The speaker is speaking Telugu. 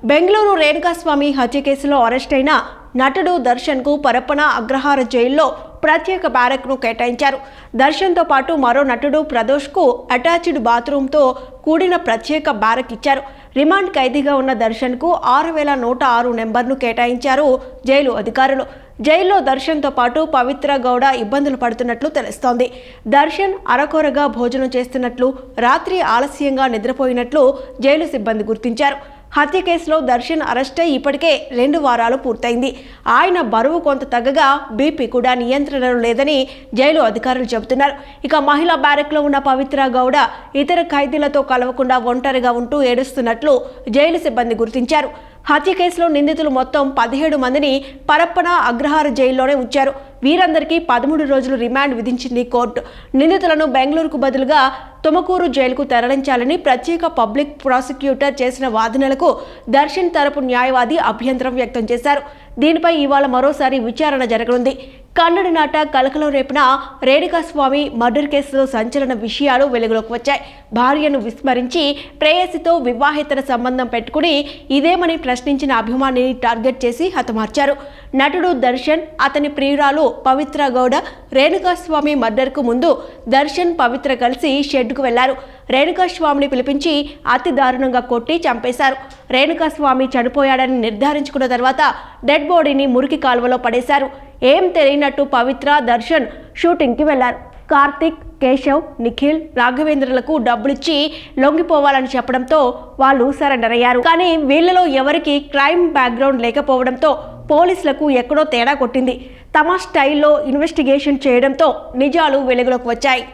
బెంగళూరు రేణుకాస్వామి హత్య కేసులో అరెస్ట్ అయిన నటుడు దర్శన్కు పరప్పన అగ్రహార జైల్లో ప్రత్యేక బ్యారక్ను కేటాయించారు. దర్శన్తో పాటు మరో నటుడు ప్రదోష్కు అటాచ్డ్ బాత్రూంతో కూడిన ప్రత్యేక బ్యారక్ ఇచ్చారు. రిమాండ్ ఖైదీగా ఉన్న దర్శన్కు 6106 నెంబర్ను కేటాయించారు జైలు అధికారులు. జైల్లో దర్శన్తో పాటు పవిత్ర గౌడ ఇబ్బందులు పడుతున్నట్లు తెలుస్తోంది. దర్శన్ అరకొరగా భోజనం చేస్తున్నట్లు, రాత్రి ఆలస్యంగా నిద్రపోయినట్లు జైలు సిబ్బంది గుర్తించారు. హత్య కేసులో దర్శన్ అరెస్ట్ అయి ఇప్పటికే 2 వారాలు పూర్తయింది. ఆయన బరువు కొంత తగ్గగా బీపీ కూడా నియంత్రణలో లేదని జైలు అధికారులు చెబుతున్నారు. ఇక మహిళా బ్యారక్లో ఉన్న పవిత్ర గౌడ ఇతర ఖైదీలతో కలవకుండా ఒంటరిగా ఉంటూ ఏడుస్తున్నట్లు జైలు సిబ్బంది గుర్తించారు. హత్య కేసులో నిందితులు మొత్తం 17 మందిని పరప్పన అగ్రహార జైల్లోనే ఉంచారు. వీరందరికీ 13 రోజులు రిమాండ్ విధించింది కోర్టు. నిందితులను బెంగళూరుకు బదులుగా తుమకూరు జైలుకు తరలించాలని ప్రత్యేక పబ్లిక్ ప్రాసిక్యూటర్ చేసిన వాదనలకు దర్శన్ తరపు న్యాయవాది అభ్యంతరం వ్యక్తం చేశారు. దీనిపై ఇవాళ మరోసారి విచారణ జరగనుంది. కన్నడ నాట కలకలం రేపిన రేణుకాస్వామి మర్డర్ కేసులో సంచలన విషయాలు వెలుగులోకి వచ్చాయి. భార్యను విస్మరించి ప్రేయసితో వివాహేతర సంబంధం పెట్టుకుని ఇదేమని ప్రశ్నించిన అభిమానిని టార్గెట్ చేసి హతమార్చారు. నటుడు దర్శన్, అతని ప్రియురాలు పవిత్ర గౌడ రేణుకాస్వామి మర్డర్కు ముందు దర్శన్, పవిత్ర కలిసి షెడ్కు వెళ్లారు. రేణుకాస్వామిని పిలిపించి అతి దారుణంగా కొట్టి చంపేశారు. రేణుకాస్వామి చనిపోయాడని నిర్ధారించుకున్న తర్వాత డెడ్ బాడీని మురికి కాలువలో పడేశారు. ఏం తెలియనట్టు పవిత్ర, దర్శన్ షూటింగ్కి వెళ్లారు. కార్తిక్, కేశవ్, నిఖిల్, రాఘవేంద్రలకు డబ్బులిచ్చి లొంగిపోవాలని చెప్పడంతో వాళ్ళు సరెండర్ అయ్యారు. కానీ వీళ్లలో ఎవరికి క్రైమ్ బ్యాక్గ్రౌండ్ లేకపోవడంతో పోలీసులకు ఎక్కడో తేడా కొట్టింది. తమ స్టైల్లో ఇన్వెస్టిగేషన్ చేయడంతో నిజాలు వెలుగులోకి వచ్చాయి.